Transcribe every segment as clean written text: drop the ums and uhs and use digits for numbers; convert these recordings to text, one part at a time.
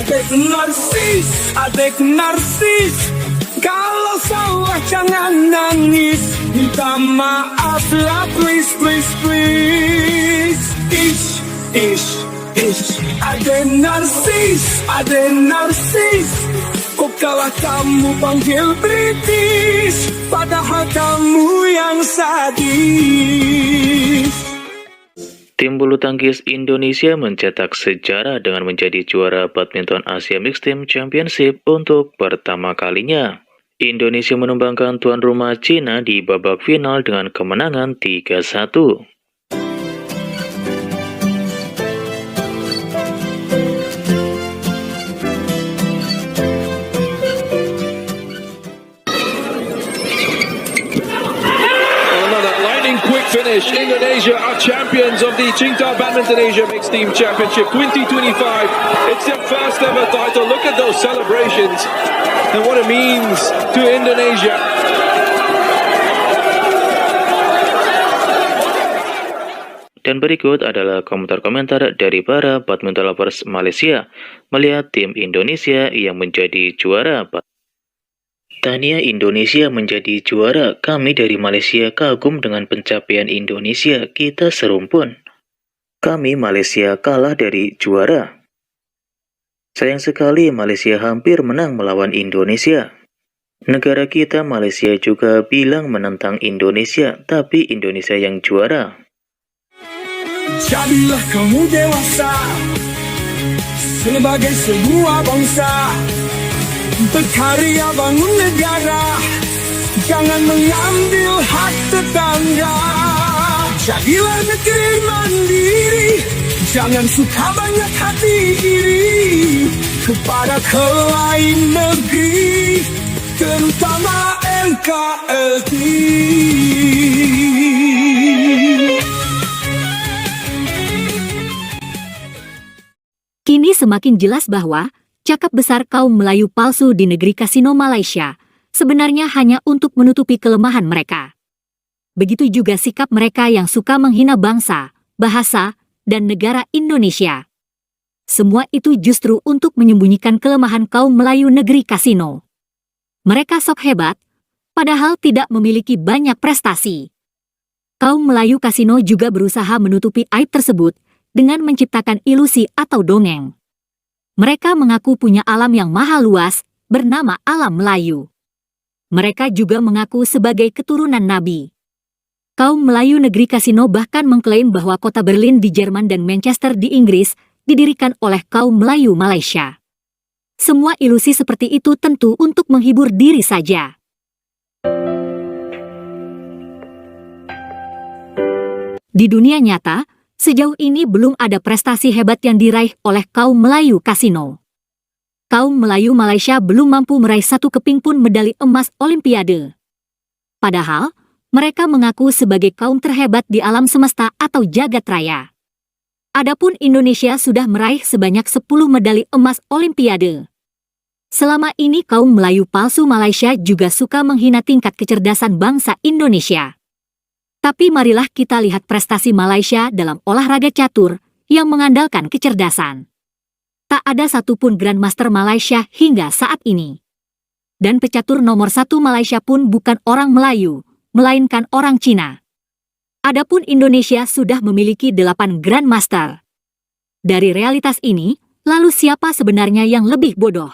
Adek narsis, kalau salah jangan nangis, minta maaf lah please, please, please. Adek narsis, kok kalah kamu panggil British, padahal kamu yang sadis. Tim bulu tangkis Indonesia mencetak sejarah dengan menjadi juara badminton Asia Mixed Team Championship untuk pertama kalinya. Indonesia menumbangkan tuan rumah Cina di babak final dengan kemenangan 3-1. Finish. Indonesia are champions of the Qingdao Badminton Asia Mixed Team Championship 2025. It's their first ever title. Look at those celebrations and what it means to Indonesia. Dan berikut adalah komentar-komentar dari para badminton lovers Malaysia melihat tim Indonesia yang menjadi juara. Tahniah Indonesia menjadi juara. Kami dari Malaysia kagum dengan pencapaian Indonesia. Kita serumpun. Kami Malaysia kalah dari juara. Sayang sekali Malaysia hampir menang melawan Indonesia. Negara kita Malaysia juga bilang menentang Indonesia, tapi Indonesia yang juara. Jadilah kamu dewasa sebagai sebuah bangsa, berkarya bangun negara, jangan mengambil hak tetangga. Jadilah negeri mandiri, jangan suka banyak hati iri kepada lain negeri, terutama NKRI. Kini semakin jelas bahwa cakap besar kaum Melayu palsu di negeri kasino Malaysia sebenarnya hanya untuk menutupi kelemahan mereka. Begitu juga sikap mereka yang suka menghina bangsa, bahasa, dan negara Indonesia. Semua itu justru untuk menyembunyikan kelemahan kaum Melayu negeri kasino. Mereka sok hebat, padahal tidak memiliki banyak prestasi. Kaum Melayu kasino juga berusaha menutupi aib tersebut dengan menciptakan ilusi atau dongeng. Mereka mengaku punya alam yang maha luas, bernama alam Melayu. Mereka juga mengaku sebagai keturunan Nabi. Kaum Melayu negeri kasino bahkan mengklaim bahwa kota Berlin di Jerman dan Manchester di Inggris didirikan oleh kaum Melayu Malaysia. Semua ilusi seperti itu tentu untuk menghibur diri saja. Di dunia nyata, sejauh ini belum ada prestasi hebat yang diraih oleh kaum Melayu kasino. Kaum Melayu Malaysia belum mampu meraih satu keping pun medali emas Olimpiade. Padahal, mereka mengaku sebagai kaum terhebat di alam semesta atau jagat raya. Adapun Indonesia sudah meraih sebanyak 10 medali emas Olimpiade. Selama ini kaum Melayu palsu Malaysia juga suka menghina tingkat kecerdasan bangsa Indonesia. Tapi marilah kita lihat prestasi Malaysia dalam olahraga catur yang mengandalkan kecerdasan. Tak ada satupun Grandmaster Malaysia hingga saat ini. Dan pecatur nomor 1 Malaysia pun bukan orang Melayu, melainkan orang Cina. Adapun Indonesia sudah memiliki 8 Grandmaster. Dari realitas ini, lalu siapa sebenarnya yang lebih bodoh?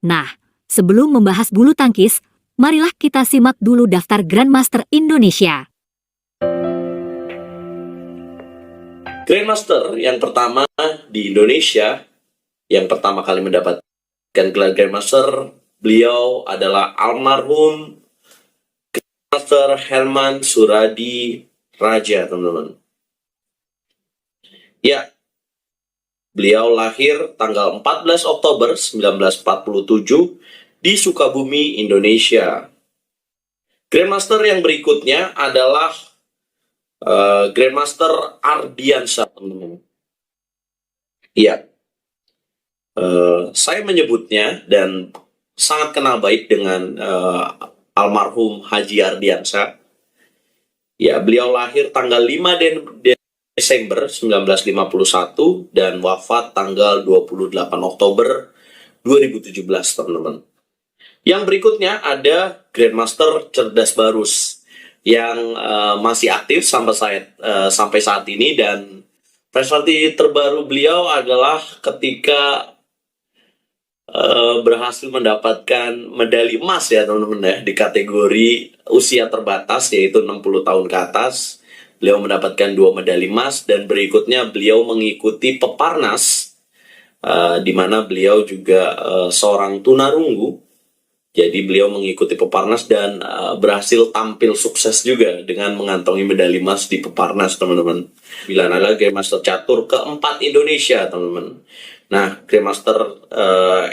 Nah, sebelum membahas bulu tangkis, marilah kita simak dulu daftar Grandmaster Indonesia. Grandmaster yang pertama di Indonesia, yang pertama kali mendapatkan gelar Grandmaster, beliau adalah almarhum Grandmaster Herman Suradi Raja, teman-teman. Ya, beliau lahir tanggal 14 Oktober 1947 di Sukabumi, Indonesia. Grandmaster yang berikutnya adalah Grandmaster Ardiansyah, teman-teman. Iya, saya menyebutnya dan sangat kenal baik dengan almarhum Haji Ardiansyah. Ya, beliau lahir tanggal 5 Desember 1951 dan wafat tanggal 28 Oktober 2017, teman-teman. Yang berikutnya ada Grandmaster Cerdas Barus yang masih aktif sampai saat ini, dan prestasi terbaru beliau adalah ketika berhasil mendapatkan medali emas ya teman-teman ya, di kategori usia terbatas yaitu 60 tahun ke atas. Beliau mendapatkan 2 medali emas, dan berikutnya beliau mengikuti peparnas di mana beliau juga seorang tunarunggu. Jadi beliau mengikuti peparnas dan berhasil tampil sukses juga dengan mengantongi medali emas di peparnas, teman-teman. Bila adalah Grandmaster catur keempat Indonesia, teman-teman. Nah, Grandmaster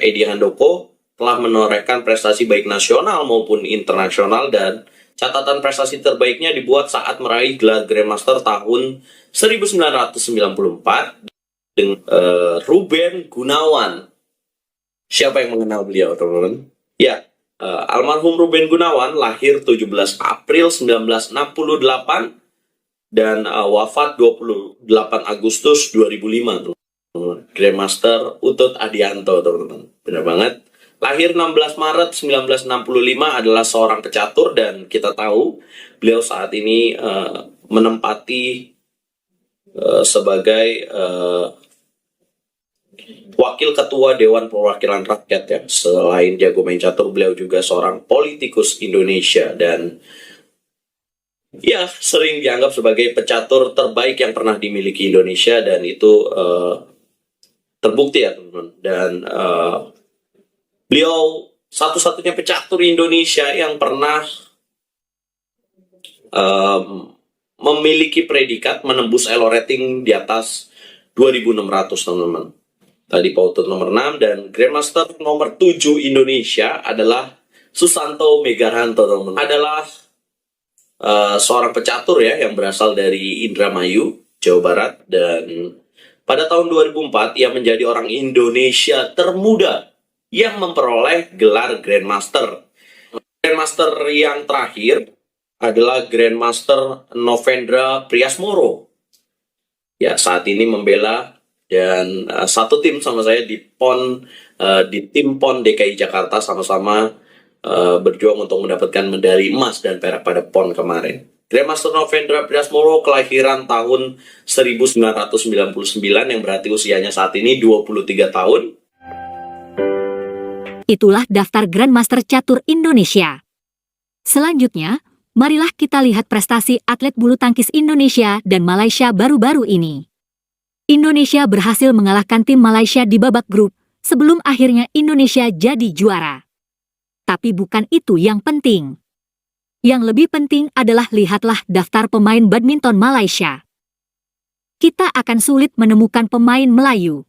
Edi Handoko telah menorehkan prestasi baik nasional maupun internasional, dan catatan prestasi terbaiknya dibuat saat meraih gelar Grandmaster tahun 1994 dengan Ruben Gunawan. Siapa yang mengenal beliau, teman-teman? Ya, almarhum Ruben Gunawan lahir 17 April 1968 dan wafat 28 Agustus 2005, teman-teman. Grandmaster Utut Adianto, teman-teman. Benar banget. Lahir 16 Maret 1965, adalah seorang pecatur, dan kita tahu beliau saat ini menempati sebagai Wakil Ketua Dewan Perwakilan Rakyat ya. Selain jago main catur, beliau juga seorang politikus Indonesia, dan ya sering dianggap sebagai pecatur terbaik yang pernah dimiliki Indonesia, dan itu terbukti ya teman-teman. Dan beliau satu-satunya pecatur Indonesia yang pernah memiliki predikat menembus elo rating di atas 2.600, teman-teman. Tadi Pak Utut nomor 6, dan Grandmaster nomor 7 Indonesia adalah Susanto Megarhanto, teman-teman. Adalah seorang pecatur ya yang berasal dari Indramayu, Jawa Barat, dan pada tahun 2004 ia menjadi orang Indonesia termuda yang memperoleh gelar Grandmaster. Grandmaster yang terakhir adalah Grandmaster Novendra Priasmoro. Ya, saat ini membela dan satu tim sama saya di tim PON DKI Jakarta, sama-sama berjuang untuk mendapatkan medali emas dan perak pada PON kemarin. Grandmaster Novendra Priasmoro kelahiran tahun 1999 yang berarti usianya saat ini 23 tahun. Itulah daftar Grandmaster catur Indonesia. Selanjutnya, marilah kita lihat prestasi atlet bulu tangkis Indonesia dan Malaysia baru-baru ini. Indonesia berhasil mengalahkan tim Malaysia di babak grup sebelum akhirnya Indonesia jadi juara. Tapi bukan itu yang penting. Yang lebih penting adalah lihatlah daftar pemain badminton Malaysia. Kita akan sulit menemukan pemain Melayu.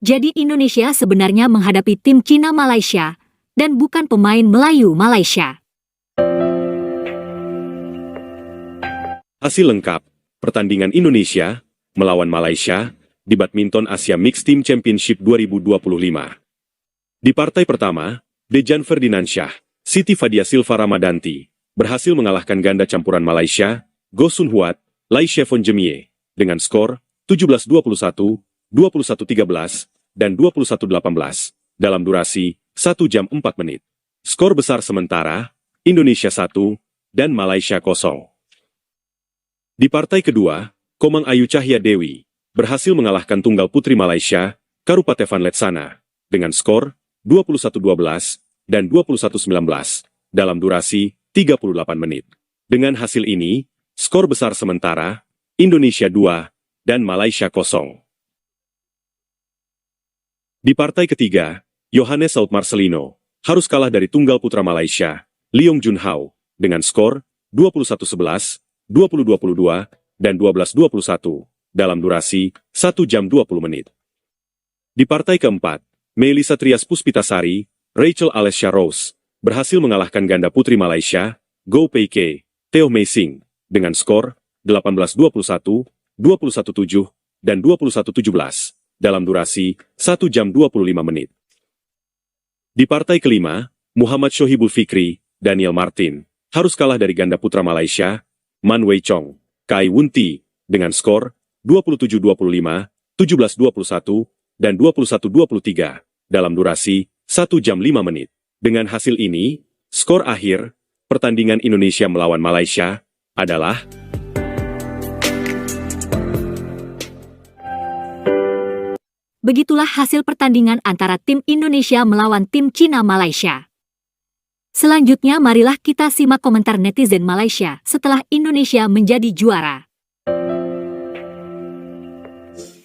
Jadi Indonesia sebenarnya menghadapi tim Cina Malaysia dan bukan pemain Melayu Malaysia. Hasil lengkap, pertandingan Indonesia melawan Malaysia di Badminton Asia Mixed Team Championship 2025. Di partai pertama, Dejan Ferdinansyah, Siti Fadia Silva Ramadanti berhasil mengalahkan ganda campuran Malaysia, Goh Sun Huat, Lai Chevon Jemie, dengan skor 17-21, 21-13, dan 21-18, dalam durasi 1 jam 4 menit. Skor besar sementara, Indonesia 1, dan Malaysia 0. Di partai kedua, Komang Ayu Cahya Dewi berhasil mengalahkan tunggal putri Malaysia, Karupatevan Letsana, dengan skor 21-12 dan 21-19 dalam durasi 38 menit. Dengan hasil ini, skor besar sementara, Indonesia 2 dan Malaysia 0. Di partai ketiga, Yohanes Saud Marcelino harus kalah dari tunggal putra Malaysia, Leong Jun Hao, dengan skor 21-11, 20-22, dan 12-21 dalam durasi 1 jam 20 menit. Di partai keempat, Melissa Trias Puspitasari, Rachel Alessia Rose, berhasil mengalahkan ganda putri Malaysia, Goh Pei Kei, Teo Mei Sing, dengan skor 18-21, 21-7, dan 21-17, dalam durasi 1 jam 25 menit. Di partai kelima, Muhammad Shohibul Fikri, Daniel Martin, harus kalah dari ganda putra Malaysia, Man Wei Chong, Kai Wun Ti, dengan skor 27-25, 17-21, dan 21-23 dalam durasi 1 jam 5 menit. Dengan hasil ini, skor akhir pertandingan Indonesia melawan Malaysia adalah Begitulah hasil pertandingan antara tim Indonesia melawan tim Cina Malaysia. Selanjutnya marilah kita simak komentar netizen Malaysia setelah Indonesia menjadi juara.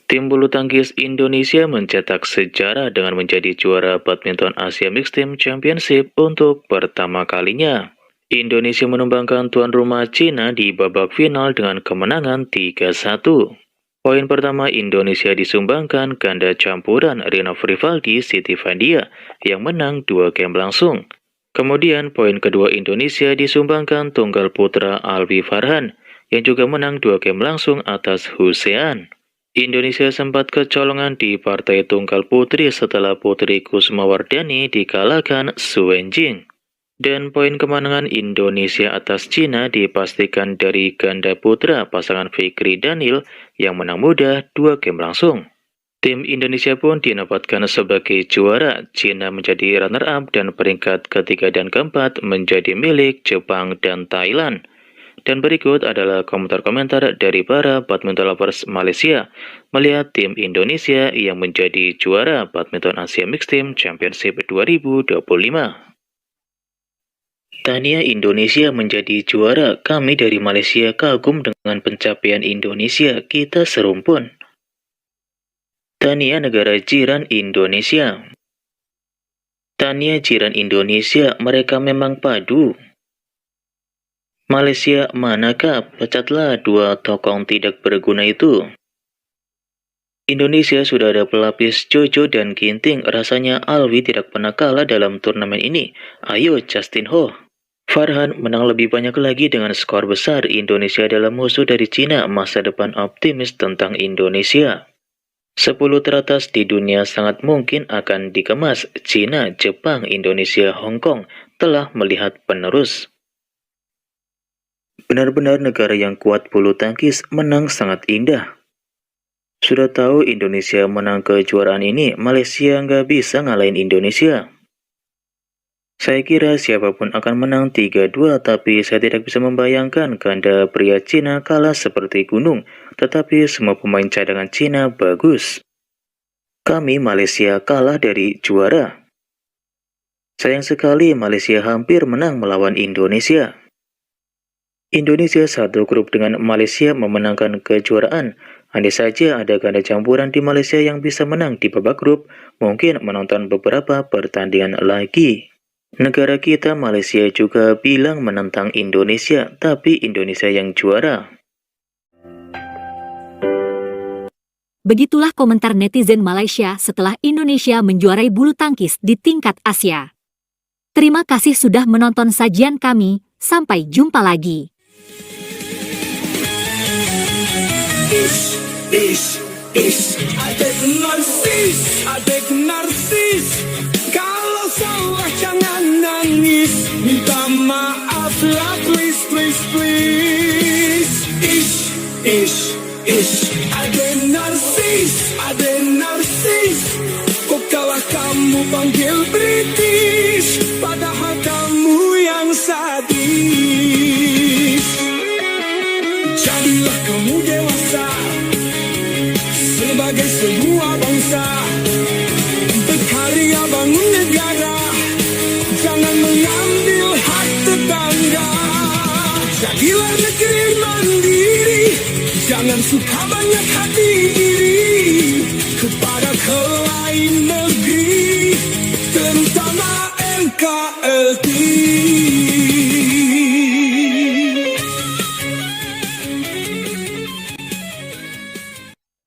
Tim bulu tangkis Indonesia mencetak sejarah dengan menjadi juara badminton Asia Mixed Team Championship untuk pertama kalinya. Indonesia menumbangkan tuan rumah Cina di babak final dengan kemenangan 3-1. Poin pertama Indonesia disumbangkan ganda campuran Rina Frivaldi Siti Fandia yang menang 2 game langsung. Kemudian poin kedua Indonesia disumbangkan tunggal putra Alwi Farhan yang juga menang 2 game langsung atas Husean. Indonesia sempat kecolongan di partai tunggal putri setelah putri Kusumawardani dikalahkan Su Wenjing. Dan poin kemenangan Indonesia atas Cina dipastikan dari ganda putra pasangan Fikri Daniel yang menang mudah 2 game langsung. Tim Indonesia pun dinobatkan sebagai juara, Cina menjadi runner-up dan peringkat ketiga dan keempat menjadi milik Jepang dan Thailand. Dan berikut adalah komentar-komentar dari para badminton lovers Malaysia melihat tim Indonesia yang menjadi juara badminton Asia Mixed Team Championship 2025. Tahniah Indonesia menjadi juara, kami dari Malaysia kagum dengan pencapaian Indonesia, kita serumpun. Tahniah negara jiran Indonesia. Tahniah jiran Indonesia, mereka memang padu. Malaysia manakah, pecatlah 2 tokong tidak berguna itu. Indonesia sudah ada pelapis Jojo dan Ginting, rasanya Alwi tidak pernah kalah dalam turnamen ini. Ayo Justin Ho. Farhan menang lebih banyak lagi dengan skor besar. Indonesia adalah musuh dari Cina, masa depan optimis tentang Indonesia. 10 teratas di dunia sangat mungkin akan dikemas. Cina, Jepang, Indonesia, Hong Kong telah melihat penerus. Benar-benar negara yang kuat bulu tangkis, menang sangat indah. Sudah tahu Indonesia menang kejuaraan ini, Malaysia nggak bisa ngalahin Indonesia. Saya kira siapapun akan menang 3-2, tapi saya tidak bisa membayangkan ganda pria Cina kalah seperti gunung, tetapi semua pemain cadangan Cina bagus. Kami Malaysia kalah dari juara. Sayang sekali Malaysia hampir menang melawan Indonesia. Indonesia satu grup dengan Malaysia memenangkan kejuaraan. Andai saja ada ganda campuran di Malaysia yang bisa menang di babak grup, mungkin menonton beberapa pertandingan lagi. Negara kita Malaysia juga bilang menentang Indonesia, tapi Indonesia yang juara. Begitulah komentar netizen Malaysia setelah Indonesia menjuarai bulu tangkis di tingkat Asia. Terima kasih sudah menonton sajian kami, sampai jumpa lagi. Adek narsis, kalau salah jangan nangis, minta maaf lah please, please, please. Adek narsis, kok kalah kamu panggil British, padahal kamu yang sadis. Jadilah kamu dewasa sebagai sebuah bangsa, berkarya bangun negara, jangan mengambil hak tetangga. Jadilah negeri mandiri, jangan suka banyak hati iri kepada lain negeri, terutama NKRI.